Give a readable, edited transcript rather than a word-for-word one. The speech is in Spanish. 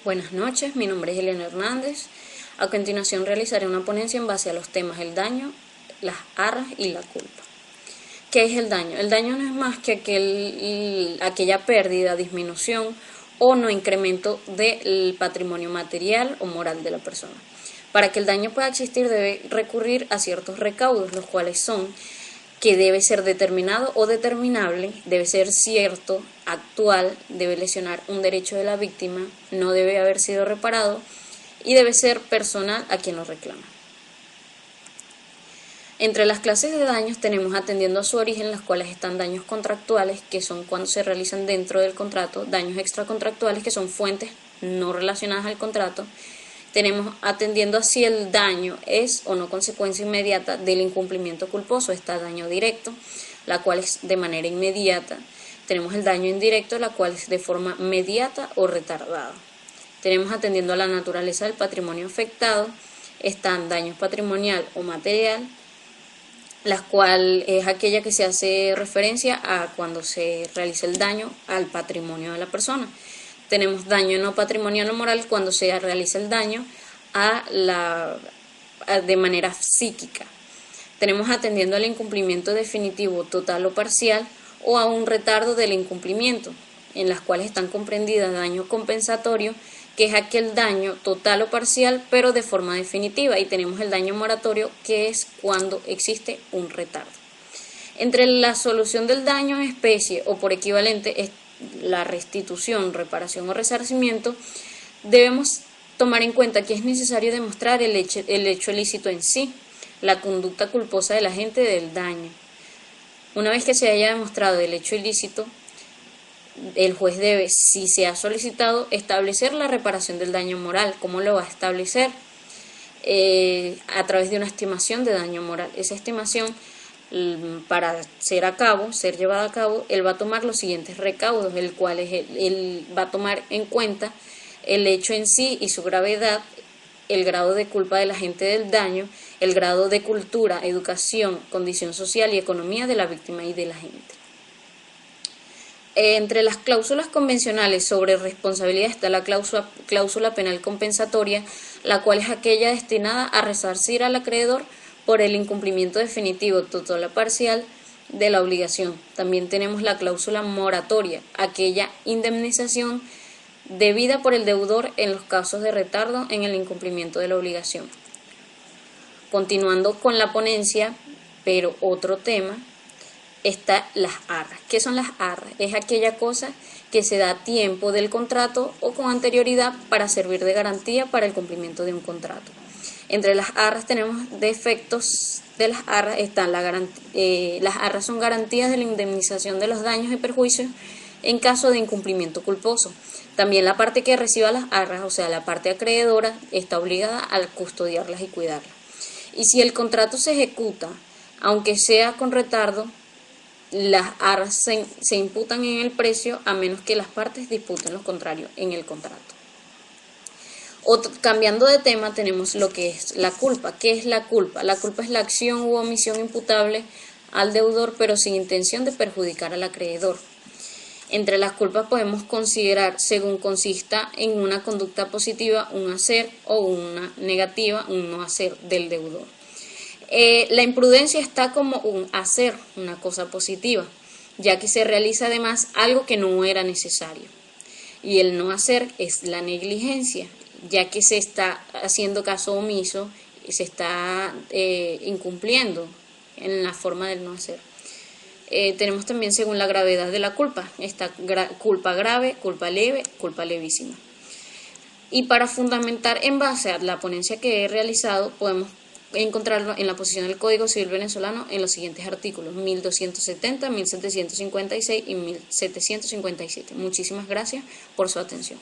Buenas noches, mi nombre es Elena Hernández. A continuación realizaré una ponencia en base a los temas el daño, las arras y la culpa. ¿Qué es el daño? El daño no es más que aquella pérdida, disminución o no incremento del patrimonio material o moral de la persona. Para que el daño pueda existir debe recurrir a ciertos recaudos, los cuales son que debe ser determinado o determinable, debe ser cierto, actual, debe lesionar un derecho de la víctima, no debe haber sido reparado y debe ser personal a quien lo reclama. Entre las clases de daños tenemos atendiendo a su origen, las cuales están daños contractuales, que son cuando se realizan dentro del contrato, daños extracontractuales, que son fuentes no relacionadas al contrato. Tenemos atendiendo a si el daño es o no consecuencia inmediata del incumplimiento culposo, está daño directo, la cual es de manera inmediata. Tenemos el daño indirecto, la cual es de forma mediata o retardada. Tenemos atendiendo a la naturaleza del patrimonio afectado, están daño patrimonial o material, la cual es aquella que se hace referencia a cuando se realiza el daño al patrimonio de la persona. Tenemos daño no patrimonial o moral cuando se realiza el daño de manera psíquica. Tenemos atendiendo al incumplimiento definitivo total o parcial o a un retardo del incumplimiento, en las cuales están comprendidas daño compensatorio, que es aquel daño total o parcial pero de forma definitiva, y tenemos el daño moratorio, que es cuando existe un retardo. Entre la solución del daño en especie o por equivalente es la restitución, reparación o resarcimiento, debemos tomar en cuenta que es necesario demostrar el hecho ilícito en sí, la conducta culposa del agente del daño. Una vez que se haya demostrado el hecho ilícito, el juez debe, si se ha solicitado, establecer la reparación del daño moral. ¿Cómo lo va a establecer? A través de una estimación de daño moral. Esa estimación, para ser llevada a cabo, él va a tomar los siguientes recaudos, el cual él va a tomar en cuenta el hecho en sí y su gravedad, el grado de culpa del agente del daño, el grado de cultura, educación, condición social y economía de la víctima y del agente. Entre las cláusulas convencionales sobre responsabilidad está la cláusula penal compensatoria, la cual es aquella destinada a resarcir al acreedor por el incumplimiento definitivo, total o parcial, de la obligación. También tenemos la cláusula moratoria, aquella indemnización debida por el deudor en los casos de retardo en el incumplimiento de la obligación. Continuando con la ponencia, pero otro tema, está las arras. ¿Qué son las arras? Es aquella cosa que se da a tiempo del contrato o con anterioridad para servir de garantía para el cumplimiento de un contrato. Entre las arras tenemos defectos de las arras, están las arras son garantías de la indemnización de los daños y perjuicios en caso de incumplimiento culposo. También la parte que reciba las arras, o sea la parte acreedora, está obligada a custodiarlas y cuidarlas. Y si el contrato se ejecuta, aunque sea con retardo, las arras se imputan en el precio a menos que las partes disputen lo contrario en el contrato. Cambiando de tema, tenemos lo que es la culpa. ¿Qué es la culpa? La culpa es la acción u omisión imputable al deudor pero sin intención de perjudicar al acreedor. Entre las culpas podemos considerar, según consista en una conducta positiva, un hacer, o una negativa, un no hacer del deudor. La imprudencia está como un hacer, una cosa positiva, ya que se realiza además algo que no era necesario. Y el no hacer es la negligencia, ya que se está haciendo caso omiso y se está incumpliendo en la forma del no hacer. Tenemos también según la gravedad de la culpa, está culpa grave, culpa leve, culpa levísima. Y para fundamentar en base a la ponencia que he realizado, podemos encontrarlo en la posición del Código Civil venezolano en los siguientes artículos 1270, 1756 y 1757. Muchísimas gracias por su atención.